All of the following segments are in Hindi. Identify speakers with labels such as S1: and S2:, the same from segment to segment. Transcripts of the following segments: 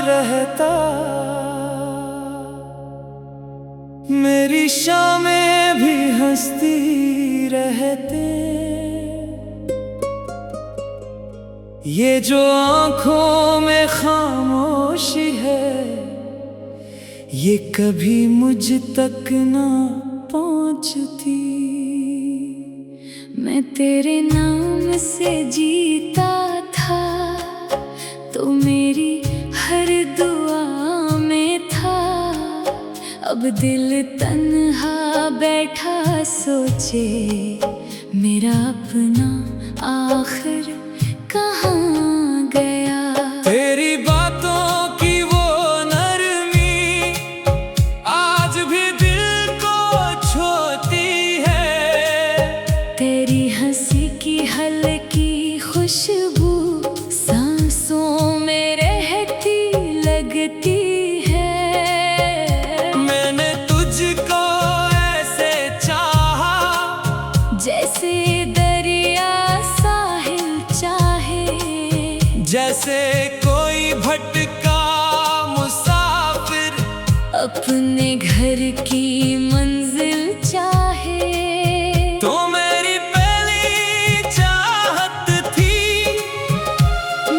S1: रहता, मेरी शामें भी हंसती रहते। ये जो आंखों में खामोशी है, ये कभी मुझ तक ना पहुंचती।
S2: मैं तेरे नाम से जीता था, तो मेरी हर दुआ में था। अब दिल तन्हा बैठा सोचे, मेरा अपना आखिर कहाँ गया।
S1: तेरी बातों की वो नरमी आज भी दिल को छूती है।
S2: तेरी हंसी की हल्की खुशबू सांसों में रहती लगती है।
S1: मैंने तुझको ऐसे चाहा,
S2: जैसे दरिया साहिल चाहे,
S1: जैसे कोई भटका मुसाफिर
S2: अपने घर की मंजिल चाहे।
S1: तो मेरी पहली चाहत थी,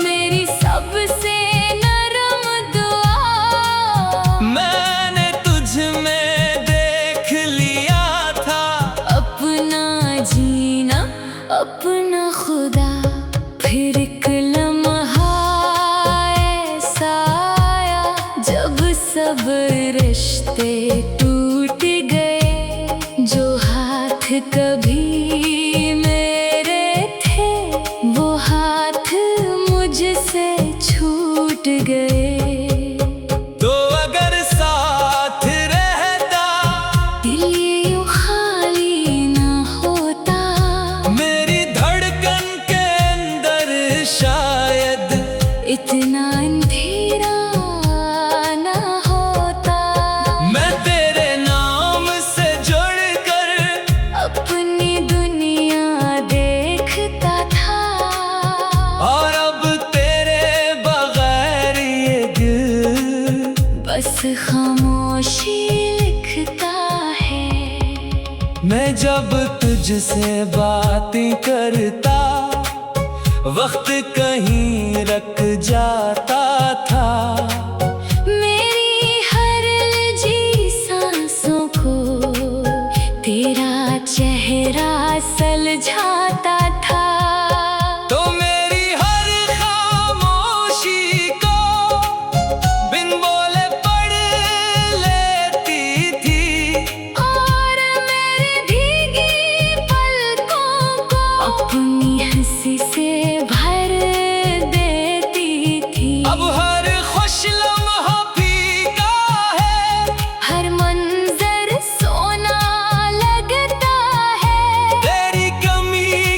S2: मेरी सबसे नरम दुआ,
S1: मैंने तुझ में देख लिया था
S2: अपना जीना अपना खुदा। फिर एक लम्हा ऐसा आया, जब सब रिश्ते टूट गए। जो हाथ कभी मेरे थे, वो हाथ मुझसे छूट गए।
S1: तो अगर साथ रहता,
S2: दिल ये यूं खाली ना होता।
S1: मेरी धड़कन के अंदर शायद
S2: इतना अंधेरा ना होता।
S1: मैं तेरे नाम से जुड़कर
S2: अपनी दुनिया देखता था,
S1: और अब तेरे बगैर ये दिल
S2: बस खामोशी लिखता है।
S1: मैं जब तुझसे बातें करता, वक्त कहीं रख जाता था।
S2: मेरी हर लजी सांसों को तेरा चेहरा सुलझाता था।
S1: तो मेरी हर खामोशी को बिन बोले पढ़ लेती थी,
S2: और मेरी भीगी पलकों को अपनी हंसी से भर देती थी।
S1: अब हर खुश लम्हा फीका है,
S2: हर मंजर सोना लगता है।
S1: तेरी कमी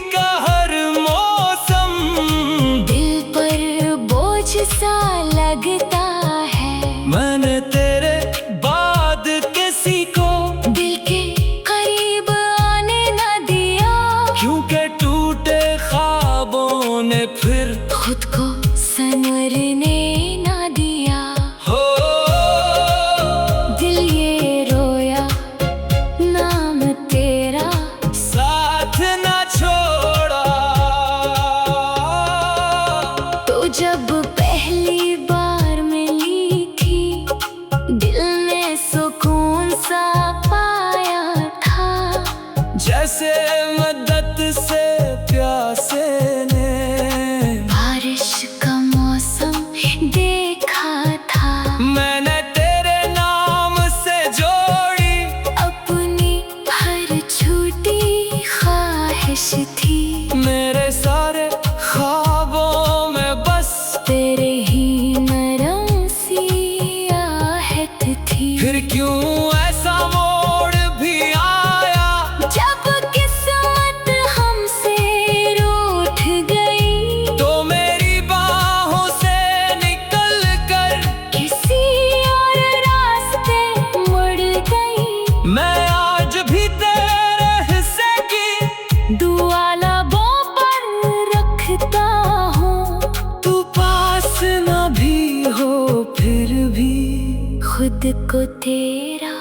S2: को तेरा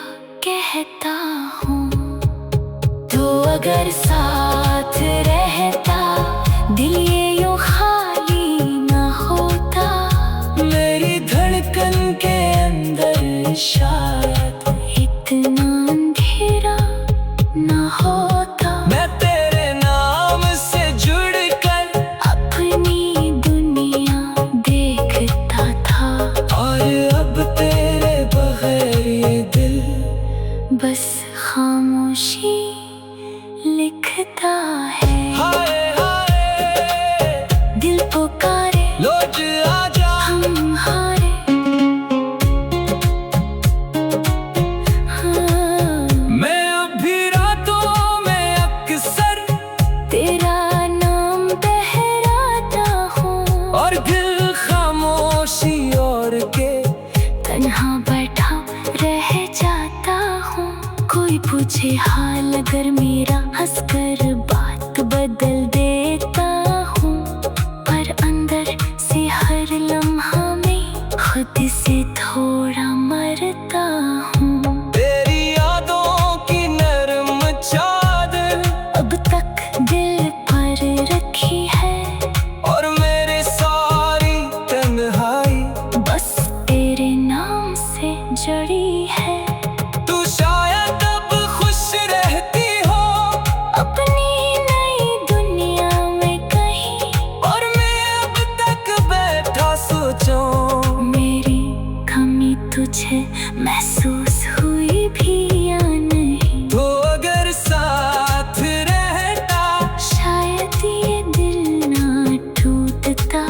S2: कहता हूँ। तो अगर साथ रहता दिल ये यूं खाली ना होता।
S1: मेरी धड़कन के अंदर शायद
S2: इतना अंधेरा ना होता।
S1: मैं तेरे नाम से जुड़कर
S2: अपनी दुनिया देखता था।
S1: और अब तेरे बगैर ये दिल
S2: बस खामोशी लिखता है।
S1: हाय हाय
S2: दिल पुकारे
S1: लौट आजा
S2: हम हारे। हाँ,
S1: मैं अब भी रातों में अक्सर
S2: तेरा नाम बहराता हूँ।
S1: और दिल खामोशी और के
S2: तन्हा बैठा रह जाता हूँ। कोई पूछे हाल अगर मेरा हंसकर बात बदल देता हूँ। पर अंदर से हर लम्हा में खुद से थोड़ा मरता हूँ।
S1: तेरी यादों की नरम चादर
S2: अब तक दिल पर रखी है।
S1: और मेरे सारी तन्हाई
S2: बस तेरे नाम से जड़ी है।
S1: तू शायद अब खुश रहती हो
S2: अपनी नई दुनिया में कहीं।
S1: और मैं अब तक बैठा सोचूं
S2: मेरी कमी तुझे महसूस हुई भी या नहीं।
S1: तो अगर साथ रहता
S2: शायद ये दिल ना टूटता।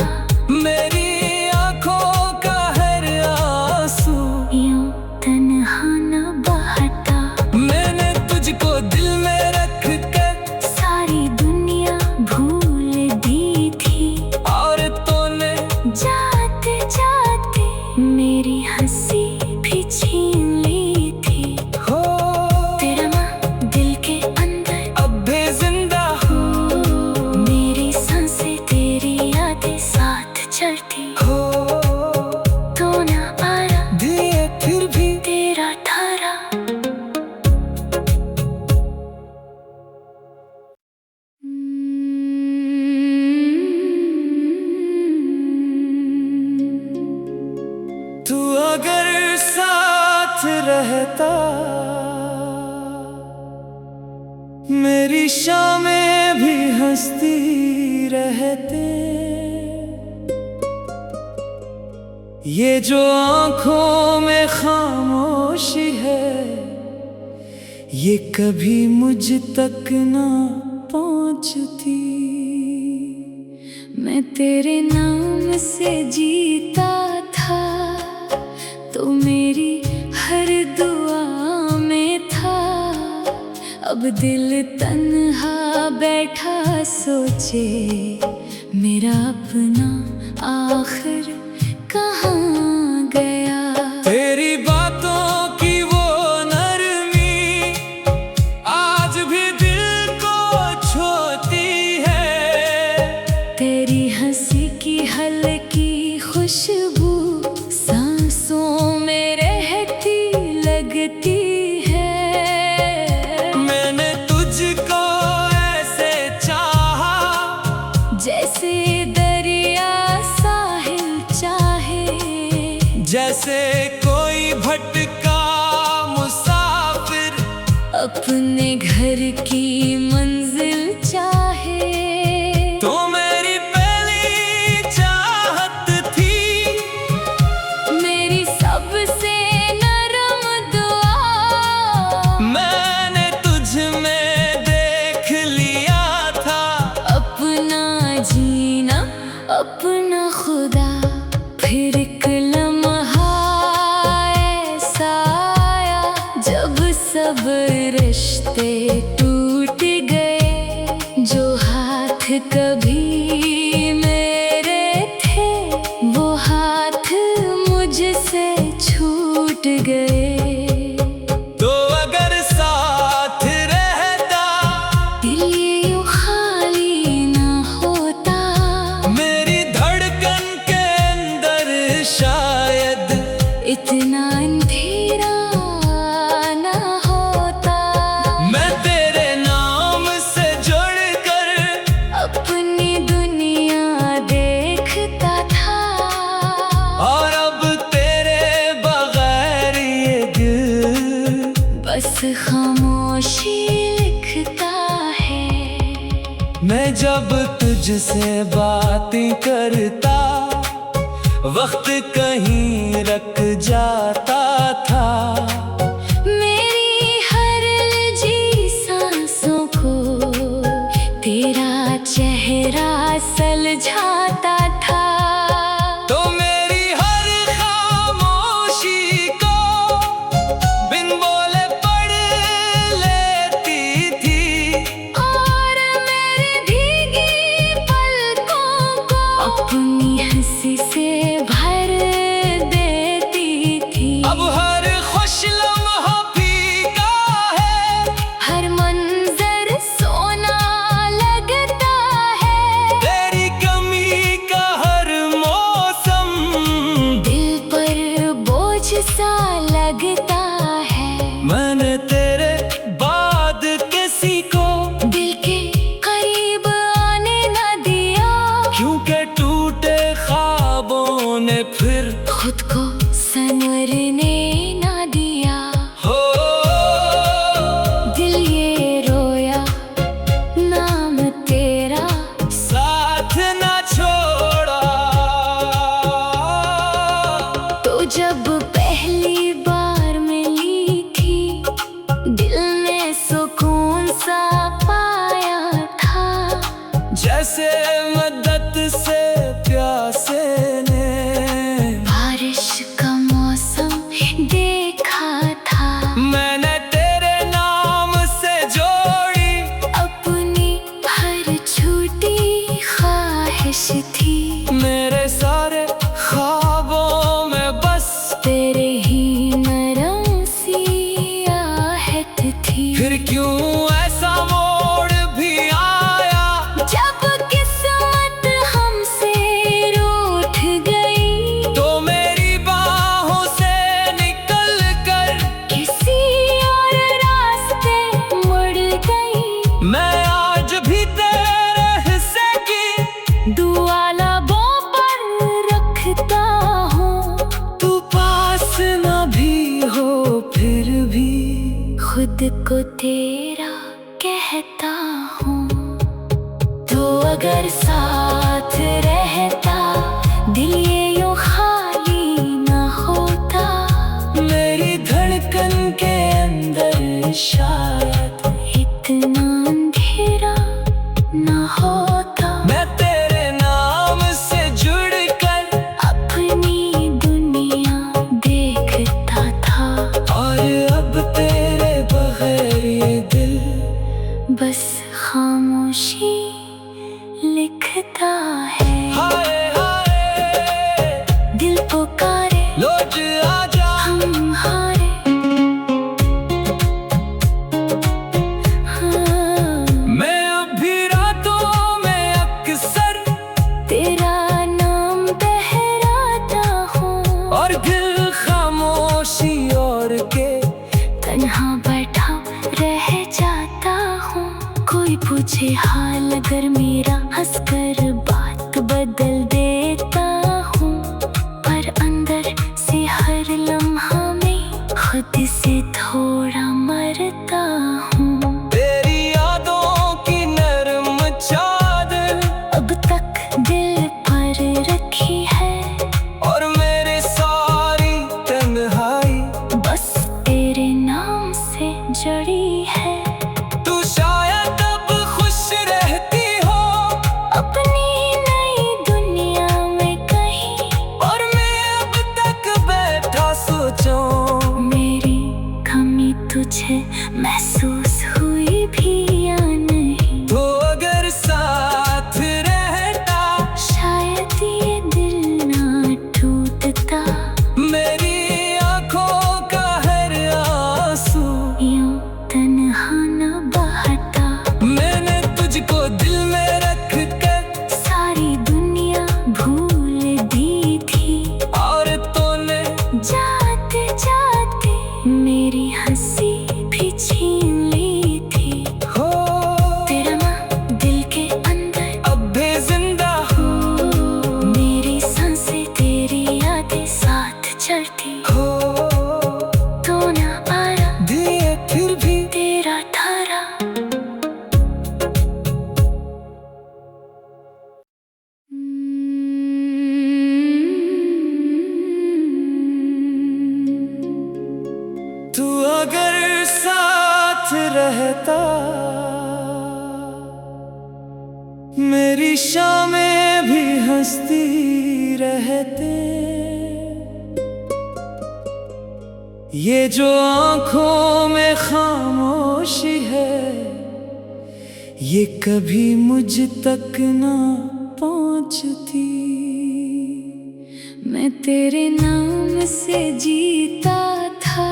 S1: मेरी आंखों का हर आंसू
S2: यूं तन्हा न बहता।
S1: मैंने तुझको दिल में रख कर
S2: सारी दुनिया भूल दी थी।
S1: और तूने
S2: जाते जाते मेरी हंसी भी छीन ली थी।
S1: हो
S2: तेरा नाम दिल के अंदर
S1: अब भी जिंदा
S2: मेरी सांसें तेरी यादें साथ चलती।
S1: हो
S2: तो ना आया
S1: दिए फिर भी
S2: तेरा ठहरा।
S1: तू अगर साथ रहता मेरी शामें भी हंसती रहते। ये जो आंखों में खामोशी है ये कभी मुझ तक ना पहुंचती।
S2: मैं तेरे नाम से जीता था तो मेरी हर दुआ में था। अब दिल तन्हा बैठा सोचे मेरा अपना आखिर कहाँ गया।
S1: तेरी बातों की वो नरमी आज भी दिल को छूती है।
S2: तेरी हंसी की हल्की खुशबू सांसों में रहती लगती है।
S1: मैंने तुझको ऐसे चाहा
S2: जैसे दरिया साहिल चाहे।
S1: जैसे कोई भटका मुसाफिर
S2: अपने घर की मंजिल चाहे।
S1: तो मेरी पहली चाहत थी
S2: मेरी सबसे नरम दुआ
S1: मैंने तुझ में देख लिया था।
S2: अपना जीना अपना खुदा। फिर एक लम्हा ऐसा आया जब सब रिश्ते टूट गए। जो हाथ कभी मेरे थे वो हाथ मुझसे छूट गए।
S1: तो अगर साथ रहता
S2: दिल ये यूं खाली ना होता।
S1: मेरी धड़कन के अंदर शायद
S2: इतना अंधेरा खामोशी लिखता है।
S1: मैं जब तुझसे बातें करता, वक्त कहीं रख जाता था।
S2: मेरी हर लजी सांसों को तेरा चेहरा सुलझाता था।
S1: तो मेरी हर खामोशी को बिन बोले पढ़ लेती थी,
S2: और मेरी भीगी पलकों को अपनी हंसी से भर देती थी।
S1: अब हर खुश लम्हा फीका है,
S2: हर मंजर सोना लगता है।
S1: तेरी कमी का हर मौसम
S2: दिल पर बोझ सा लगता है।
S1: मैंने तेरे बाद किसी को
S2: दिल के करीब आने न दिया,
S1: क्योंकि टूटे ख्वाबों ने फिर
S2: खुद को संवरने न दिया।
S1: हो।
S2: दिल ये रोया नाम तेरा,
S1: साथ ना छोड़ा।
S2: तो जब पहली बार मिली थी, दिल ने सुकून सा पाया था।
S1: जैसे मदद से प्यासे ने
S2: बारिश का मौसम देखा था।
S1: मैंने तेरे नाम से जोड़ी
S2: अपनी हर छूटी ख्वाहिश थी।
S1: मेरे सारे ख्वाबों में बस
S2: तेरे ही नरम सी आहट थी।
S1: फिर क्यों ऐसा मोड़ भी आया,
S2: जब किस्मत हमसे रूठ गई,
S1: तो मेरी बाहों से निकल कर
S2: किसी और रास्ते मुड़ गई।
S1: मैं आज भी तेरे हिस्से की
S2: दुआ लबों पर रखता हूँ,
S1: तू पास ना भी हो फिर भी
S2: खुद को तेरा कहता हूँ। तो अगर साथ रहता, दिल ये यूं खाली न होता।
S1: मेरी धड़कन के अंदर शायद
S2: इतना अंधेरा न होता।
S1: मैं तेरे नाम से जुड़ कर
S2: अपनी दुनिया देखता था,
S1: और अब तेरे बगैर ये दिल
S2: बस खामोशी लिखता है।
S1: हाय हाय
S2: दिल पुकारे
S1: लौट आजा।
S2: हम हारे, हाँ,
S1: मैं अब भी रातों में अक्सर
S2: तेरा नाम बहराता हूँ,
S1: और दिल खामोशी और के
S2: तन्हा बैठा रह जाता हूँ। कोई पूछे हाल अगर मेरा, हंसकर बात बदल देता हूँ। पर अंदर से हर लम्हा में खुद से थोड़ा मरता हूँ।
S1: तेरी यादों की नरम चादर
S2: अब तक दिल पर रखी है,
S1: और मेरे सारी तन्हाई
S2: बस तेरे नाम से जड़ी है।
S1: तू शायद अब खुश रहती हो
S2: अपनी नई दुनिया में कहीं,
S1: और मैं अब तक बैठा सोचूं।
S2: मेरी कमी तुझे महसूस
S1: रहता, मेरी शामें भी हंसती रहते। ये जो आंखों में खामोशी है, ये कभी मुझ तक ना पहुंचती।
S2: मैं तेरे नाम से जीता था,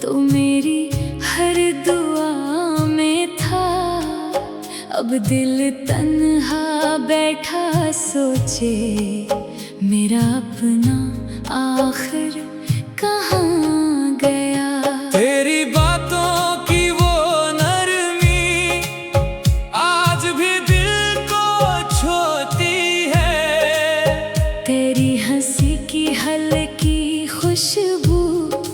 S2: तो मेरी हर दुआ में था। अब दिल तन्हा बैठा सोचे, मेरा अपना आखिर कहाँ गया।
S1: तेरी बातों की वो नरमी आज भी दिल को छूती है।
S2: तेरी हंसी की हल्की खुशबू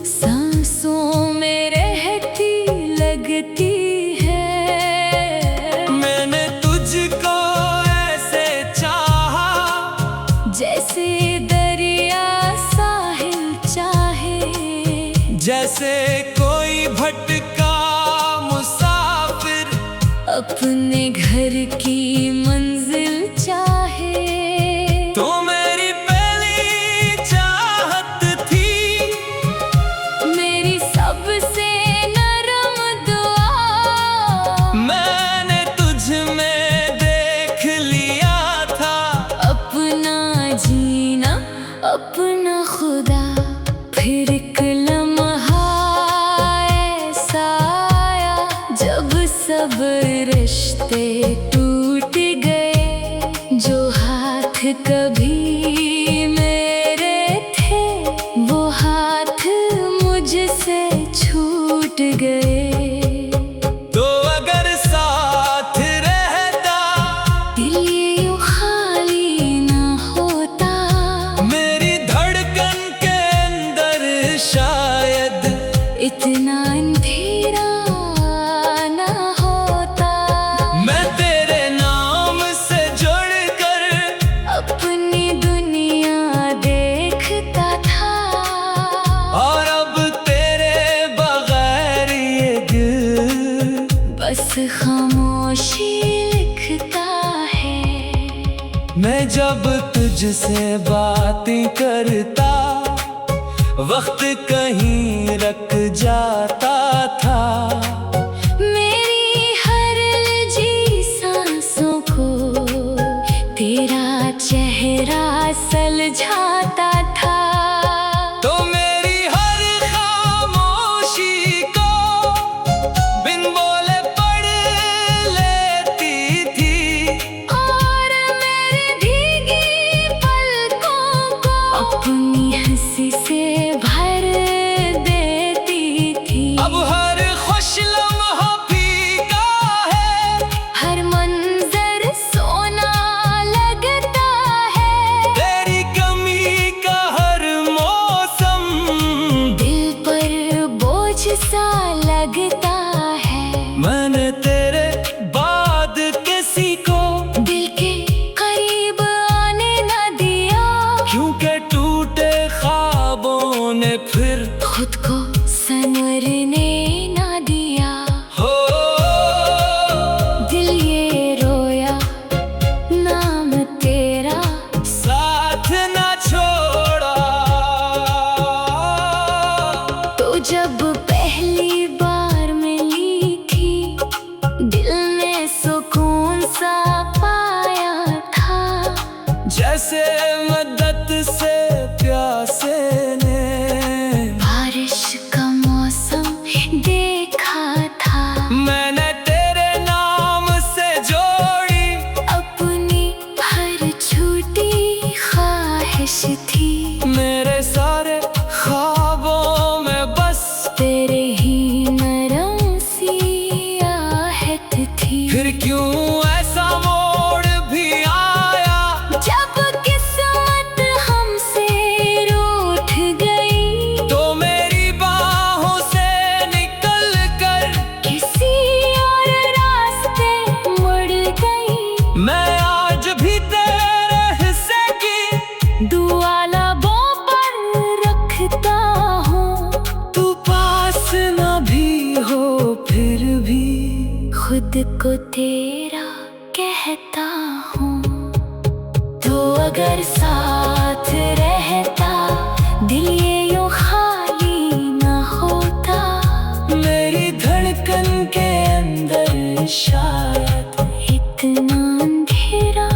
S2: सांसों में रहती लगती है।
S1: मैंने तुझको ऐसे चाहा,
S2: जैसे दरिया साहिल चाहे,
S1: जैसे कोई भटका मुसाफिर
S2: अपने घर की मंजिल चाहे।
S1: तो मेरी पहली चाहत थी,
S2: मेरी सबसे नरम दुआ,
S1: मैंने तुझ में देख लिया था
S2: अपना जीना अपना खुदा। फिर एक लम्हा ऐसा आया, जब सब रिश्ते टूट गए। जो हाथ कभी मेरे थे, वो हाथ मुझसे छूट गए।
S1: तो अगर साथ रहता,
S2: दिल यूं खाली ना होता।
S1: मेरी धड़कन के अंदर शायद
S2: इतना अंधेरा ना होता।
S1: मैं तेरे नाम से जुड़कर
S2: अपनी दुनिया देखता था,
S1: और अब तेरे बगैर ये दिल
S2: बस खामोशी लिखता है।
S1: मैं जब तुझसे बातें करता, वक्त कहीं रुक जाता था।
S2: मेरी हर लजी सांसों को तेरा चेहरा सुलझाता था।
S1: तो मेरी हर खामोशी को बिन बोले पढ़ लेती थी,
S2: और मेरी भीगी पलकों को अपनी हंसी से भर खुद को तेरा कहता हूँ। तो अगर साथ रहता दिल ये यूं खाली ना होता।
S1: मेरी धड़कन के अंदर शायद
S2: इतना अंधेरा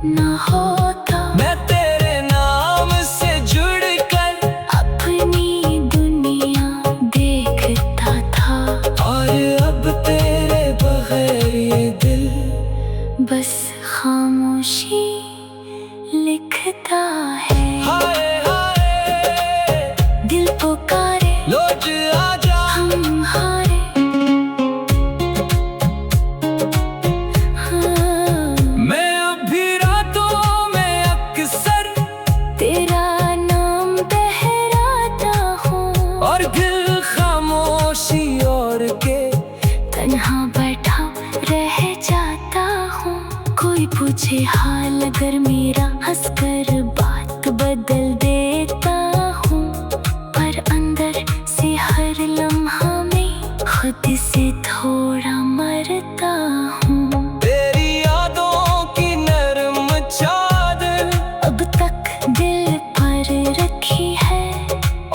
S2: ना होता।
S1: मैं तेरे नाम से जुड़कर
S2: अपनी दुनिया देखता था।
S1: और अब तेरे बगैर ये दिल
S2: बस खामोशी लिखता है।
S1: हाय हाय
S2: दिल पुकारे
S1: लौट आजा।
S2: हम हारे। हाँ,
S1: मैं अभी रातों में अक्सर
S2: तेरा नाम दोहराता हूँ।
S1: और दिल खामोशी और के
S2: तन्हा बैठा रह जाता हूँ। कोई पूछे हाल अगर मेरा, हंसकर बात बदल देता हूँ। पर अंदर से हर लम्हा में खुद से थोड़ा मरता हूँ।
S1: तेरी यादों की नरम चादर
S2: अब तक दिल पर रखी है।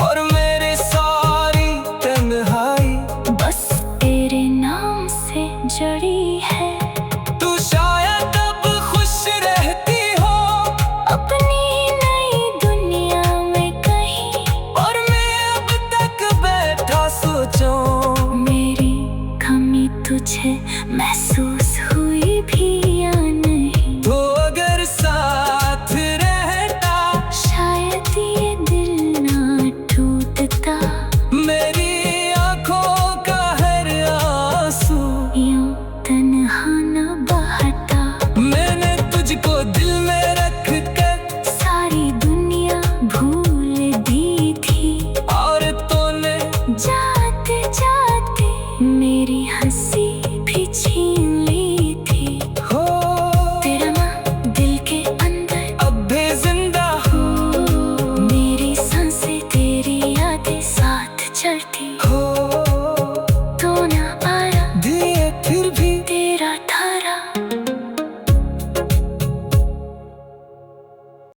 S1: और मेरे सारी तन्हाई
S2: बस तेरे नाम से जड़ी है।
S1: तू शायद अब खुश रहती हो
S2: अपनी नई दुनिया में कहीं।
S1: और मैं अब तक बैठा सोचूं।
S2: मेरी कमी तुझे महसूस हुई भी